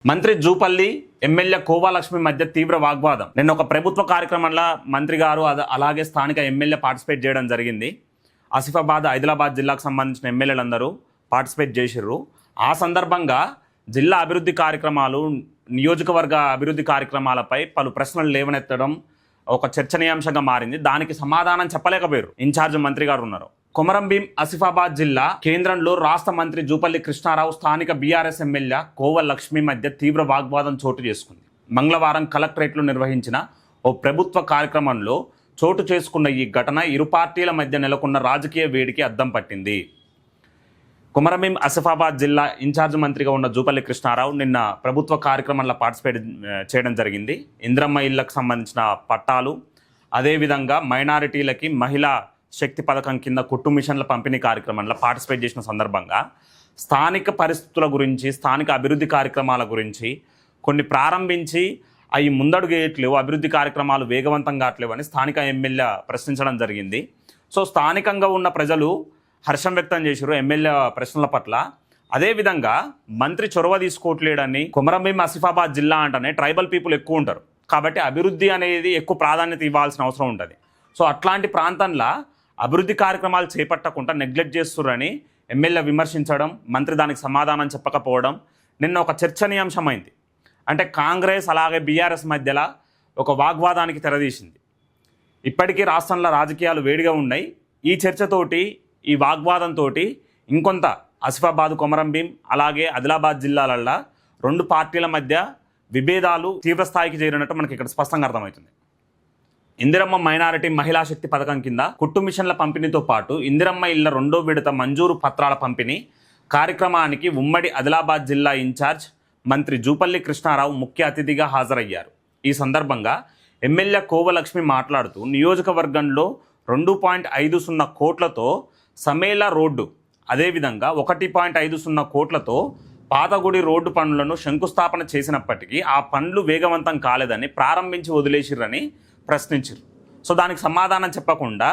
మంత్రి జూపల్లి ఎమ్మెల్యే కోవా లక్ష్మి మధ్య తీవ్ర వాగ్వాదం. నిన్న ఒక ప్రభుత్వ కార్యక్రమంలో మంత్రి గారు అలాగే స్థానిక ఎమ్మెల్యే పార్టిసిపేట్ చేయడం జరిగింది. ఆసిఫాబాద్, ఆదిలాబాద్ జిల్లాకు సంబంధించిన ఎమ్మెల్యేలందరూ పార్టిసిపేట్ చేసిర్రు. ఆ సందర్భంగా జిల్లా అభివృద్ధి కార్యక్రమాలు, నియోజకవర్గ అభివృద్ధి కార్యక్రమాలపై పలు ప్రశ్నలు లేవనెత్తడం ఒక చర్చనీయాంశంగా మారింది. దానికి సమాధానం చెప్పలేకపోయారు ఇన్ఛార్జ్ మంత్రి గారు ఉన్నారు. కొమరంభీం ఆసిఫాబాద్ జిల్లా కేంద్రంలో రాష్ట్ర మంత్రి జూపల్లి కృష్ణారావు, స్థానిక బీఆర్ఎస్ ఎమ్మెల్యే కోవా లక్ష్మి మధ్య తీవ్ర వాగ్వాదం చోటు చేసుకుంది. మంగళవారం కలెక్టరేట్లో నిర్వహించిన ఓ ప్రభుత్వ కార్యక్రమంలో చోటు చేసుకున్న ఈ ఘటన ఇరు పార్టీల మధ్య నెలకొన్న రాజకీయ వేడికి అద్దం పట్టింది. కొమరంభీం ఆసిఫాబాద్ జిల్లా ఇన్ఛార్జ్ మంత్రిగా ఉన్న జూపల్లి కృష్ణారావు నిన్న ప్రభుత్వ కార్యక్రమంలో పార్టిసిపేట్ చేయడం జరిగింది. ఇంద్రమ్మ ఇళ్లకు సంబంధించిన పట్టాలు, అదేవిధంగా మైనారిటీలకి మహిళా శక్తి పథకం కింద కుట్టు మిషన్ల పంపిణీ కార్యక్రమంలో పార్టిసిపేట్ చేసిన సందర్భంగా స్థానిక పరిస్థితుల గురించి, స్థానిక అభివృద్ధి కార్యక్రమాల గురించి కొన్ని ప్రారంభించి అవి ముందడుగేయట్లేవు, అభివృద్ధి కార్యక్రమాలు వేగవంతం కావట్లేవు అని స్థానిక ఎమ్మెల్యే ప్రశ్నించడం జరిగింది. సో స్థానికంగా ఉన్న ప్రజలు హర్షం వ్యక్తం చేశారు ఎమ్మెల్యే ప్రశ్నల పట్ల. అదేవిధంగా మంత్రి చొరవ తీసుకోవట్లేడని, కొమరంభీం ఆసిఫాబాద్ జిల్లా అంటేనే ట్రైబల్ పీపుల్ ఎక్కువ ఉంటారు కాబట్టి అభివృద్ధి అనేది ఎక్కువ ప్రాధాన్యత ఇవ్వాల్సిన అవసరం ఉంటుంది. సో అట్లాంటి ప్రాంతంలో అభివృద్ధి కార్యక్రమాలు చేపట్టకుండా నెగ్లెక్ట్ చేస్తున్నారని ఎమ్మెల్యే విమర్శించడం, మంత్రి దానికి సమాధానం చెప్పకపోవడం నిన్న ఒక చర్చనీయాంశమైంది. అంటే కాంగ్రెస్ అలాగే బీఆర్ఎస్ మధ్యలో ఒక వాగ్వాదానికి తెరదీసింది. ఇప్పటికీ రాష్ట్రంలో రాజకీయాలు వేడిగా ఉన్నాయి. ఈ చర్చతోటి, ఈ వాగ్వాదంతో ఇంకొంత ఆసిఫాబాద్, కొమరంభీం అలాగే ఆదిలాబాద్ జిల్లాలల్లో రెండు పార్టీల మధ్య విభేదాలు తీవ్రస్థాయికి చేరినట్టు మనకి ఇక్కడ స్పష్టంగా అర్థమవుతుంది. ఇందిరమ్మ మైనారిటీ మహిళా శక్తి పథకం కింద కుట్టు మిషన్ల పంపిణీతో పాటు ఇందిరమ్మ ఇళ్ల రెండో విడత మంజూరు పత్రాల పంపిణీ కార్యక్రమానికి ఉమ్మడి ఆదిలాబాద్ జిల్లా ఇన్ఛార్జ్ మంత్రి జూపల్లి కృష్ణారావు ముఖ్య అతిథిగా హాజరయ్యారు. ఈ సందర్భంగా ఎమ్మెల్యే కోవా లక్ష్మి మాట్లాడుతూ నియోజకవర్గంలో 2.50 కోట్లతో సమేలా రోడ్డు, అదేవిధంగా 1.50 కోట్లతో పాతగుడి రోడ్డు పనులను శంకుస్థాపన చేసినప్పటికీ ఆ పనులు వేగవంతం కాలేదని, ప్రారంభించి వదిలేసిర్రని ప్రశ్నించారు. సో దానికి సమాధానం చెప్పకుండా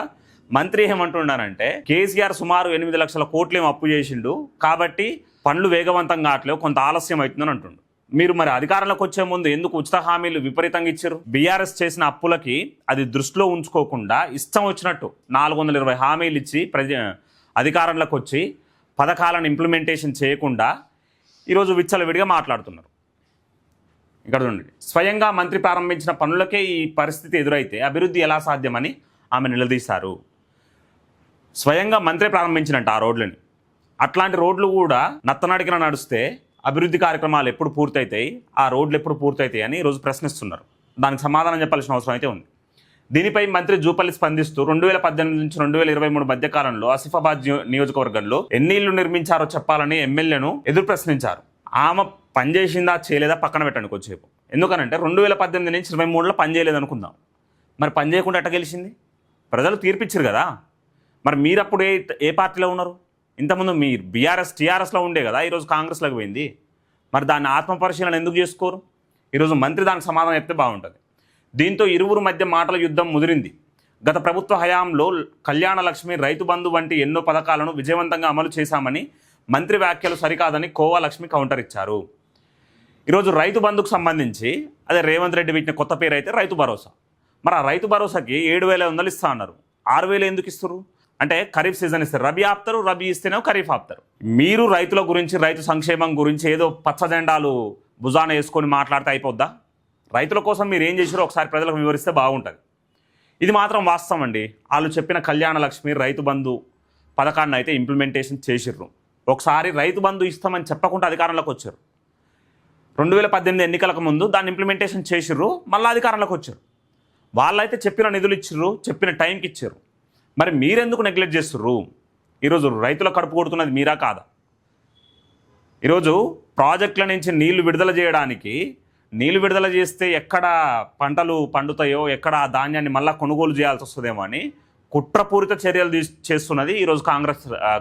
మంత్రి ఏమంటున్నారంటే, కేసీఆర్ సుమారు 8 లక్షల కోట్లు అప్పు చేసిండు కాబట్టి పనులు వేగవంతం కావట్లేవు, కొంత ఆలస్యం అవుతుందని అంటుండు. మీరు మరి అధికారంలోకి వచ్చే ముందు ఎందుకు ఉచిత హామీలు విపరీతంగా ఇచ్చారు? బీఆర్ఎస్ చేసిన అప్పులకి అది దృష్టిలో ఉంచుకోకుండా ఇష్టం వచ్చినట్టు 420 హామీలు ఇచ్చి అధికారంలోకి వచ్చి పథకాలను ఇంప్లిమెంటేషన్ చేయకుండా ఈరోజు విచ్చలవిడిగా మాట్లాడుతున్నారు. ఇక్కడ చూడండి, స్వయంగా మంత్రి ప్రారంభించిన పనులకే ఈ పరిస్థితి ఎదురైతే అభివృద్ధి ఎలా సాధ్యమని ఆమె నిలదీశారు. స్వయంగా మంత్రి ప్రారంభించినట్టు ఆ రోడ్లని, అట్లాంటి రోడ్లు కూడా నత్తనడికిన నడిస్తే అభివృద్ధి కార్యక్రమాలు ఎప్పుడు పూర్తవుతాయి, ఆ రోడ్లు ఎప్పుడు పూర్తవుతాయి అని ఈరోజు ప్రశ్నిస్తున్నారు. దానికి సమాధానం చెప్పాల్సిన అవసరం అయితే ఉంది. దీనిపై మంత్రి జూపల్లి స్పందిస్తూ 2018 నుంచి 2023 మధ్య కాలంలో ఆసిఫాబాద్ నియోజకవర్గంలో ఎన్ని ఇళ్లు నిర్మించారో చెప్పాలని ఎమ్మెల్యేను ఎదురు ప్రశ్నించారు. ఆమె పనిచేసిందా చేయలేదా పక్కన పెట్టండి కొద్దిసేపు. ఎందుకనంటే 2018 నుంచి 2023లో పని చేయలేదు అనుకుందాం. మరి పని చేయకుండా ఎట్ట గెలిచింది? ప్రజలు తీర్పిచ్చారు కదా. మరి మీరు అప్పుడు ఏ పార్టీలో ఉన్నారు? ఇంతకుముందు మీరు బీఆర్ఎస్, టీఆర్ఎస్లో ఉండే కదా, ఈరోజు కాంగ్రెస్లోకి పోయింది. మరి దాన్ని ఆత్మపరిశీలన ఎందుకు చేసుకోరు? ఈరోజు మంత్రి దానికి సమాధానం చెప్తే బాగుంటుంది. దీంతో ఇరువురు మధ్య మాటల యుద్ధం ముదిరింది. గత ప్రభుత్వ హయాంలో కళ్యాణ లక్ష్మి, రైతు బంధు వంటి ఎన్నో పథకాలను విజయవంతంగా అమలు చేశామని మంత్రి వ్యాఖ్యలు సరికాదని కోవా లక్ష్మి కౌంటర్ ఇచ్చారు. ఈరోజు రైతు బంధుకు సంబంధించి అదే రేవంత్ రెడ్డి పెట్టిన కొత్త పేరు అయితే రైతు భరోసా. మరి ఆ రైతు భరోసాకి 7,500 ఇస్తా అన్నారు. 6,000 ఎందుకు ఇస్తారు? అంటే ఖరీఫ్ సీజన్ ఇస్తారు, రబీ ఆపుతారు, రబీ ఇస్తేనే ఖరీఫ్ ఆపుతారు. మీరు రైతుల గురించి, రైతు సంక్షేమం గురించి ఏదో పచ్చజెండాలు భుజాన వేసుకొని మాట్లాడితే అయిపోద్దా? రైతుల కోసం మీరు ఏం చేశారో ఒకసారి ప్రజలకు వివరిస్తే బాగుంటుంది. ఇది మాత్రం వాస్తవం అండి. వాళ్ళు చెప్పిన కళ్యాణ లక్ష్మి, రైతు బంధు పథకాన్ని అయితే ఇంప్లిమెంటేషన్ చేసిర్రు. ఒకసారి రైతు బంధు ఇస్తామని చెప్పకుండా అధికారంలోకి వచ్చారు. 2018 ఎన్నికలకు ముందు దాన్ని ఇంప్లిమెంటేషన్ చేసిర్రు, మళ్ళీ అధికారంలోకి వచ్చారు. వాళ్ళైతే చెప్పిన నిధులు ఇచ్చిర్రు, చెప్పిన టైంకి ఇచ్చారు. మరి మీరెందుకు నెగ్లెక్ట్ చేస్తుర్రు? ఈరోజు రైతుల కడుపు కొడుతున్నది మీరా కాదా? ఈరోజు ప్రాజెక్టుల నుంచి నీళ్లు విడుదల చేయడానికి, నీళ్లు విడుదల చేస్తే ఎక్కడ పంటలు పండుతాయో, ఎక్కడ ఆ ధాన్యాన్ని మళ్ళీ కొనుగోలు చేయాల్సి వస్తుందేమో అని కుట్రపూరిత చర్యలు చేస్తున్నది ఈరోజు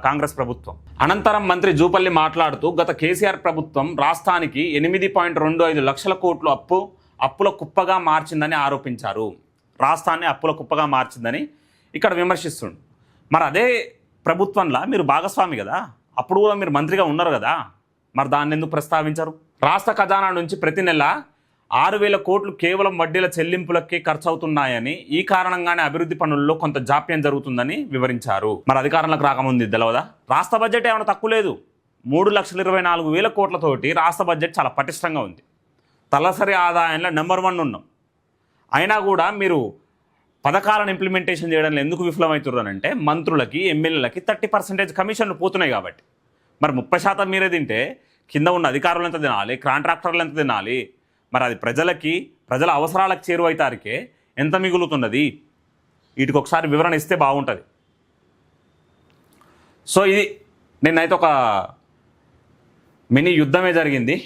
కాంగ్రెస్ ప్రభుత్వం. అనంతరం మంత్రి జూపల్లి మాట్లాడుతూ, గత కేసీఆర్ ప్రభుత్వం రాష్ట్రానికి 8.25 లక్షల కోట్లు అప్పుల కుప్పగా మార్చిందని ఆరోపించారు. రాష్ట్రాన్ని అప్పుల కుప్పగా మార్చిందని ఇక్కడ విమర్శిస్తుండు. మరి అదే ప్రభుత్వంలో మీరు భాగస్వామి కదా, అప్పుడు కూడా మీరు మంత్రిగా ఉన్నారు కదా, మరి దాన్ని ఎందుకు ప్రస్తావించరు? రాష్ట్ర ఖజానా నుంచి ప్రతి నెల 6,000 కోట్లు కేవలం వడ్డీల చెల్లింపులకే ఖర్చు అవుతున్నాయని, ఈ కారణంగానే అభివృద్ధి పనుల్లో కొంత జాప్యం జరుగుతుందని వివరించారు. మరి అధికారంలోకి రాకముందు తెలవదా? రాష్ట్ర బడ్జెట్ ఏమైనా తక్కువ లేదు. 3,24,000 కోట్లతోటి రాష్ట్ర బడ్జెట్ చాలా పటిష్టంగా ఉంది. తలసరి ఆదాయంలో నెంబర్ 1 ఉన్నాం. అయినా కూడా మీరు పథకాలను ఇంప్లిమెంటేషన్ చేయడంలో ఎందుకు విఫలమవుతున్నారంటే మంత్రులకి, ఎమ్మెల్యేలకి 30% కమిషన్లు పోతున్నాయి కాబట్టి. మరి 30% మీరే తింటే కింద ఉన్న అధికారులు ఎంత తినాలి, కాంట్రాక్టర్లు ఎంత తినాలి? మరి అది ప్రజల అవసరాలకు చేరువైతారికే ఎంత మిగులుతున్నది? వీటికి ఒకసారి వివరణ ఇస్తే బాగుంటుంది. సో ఇది నిన్నైతే ఒక మినీ యుద్ధమే జరిగింది.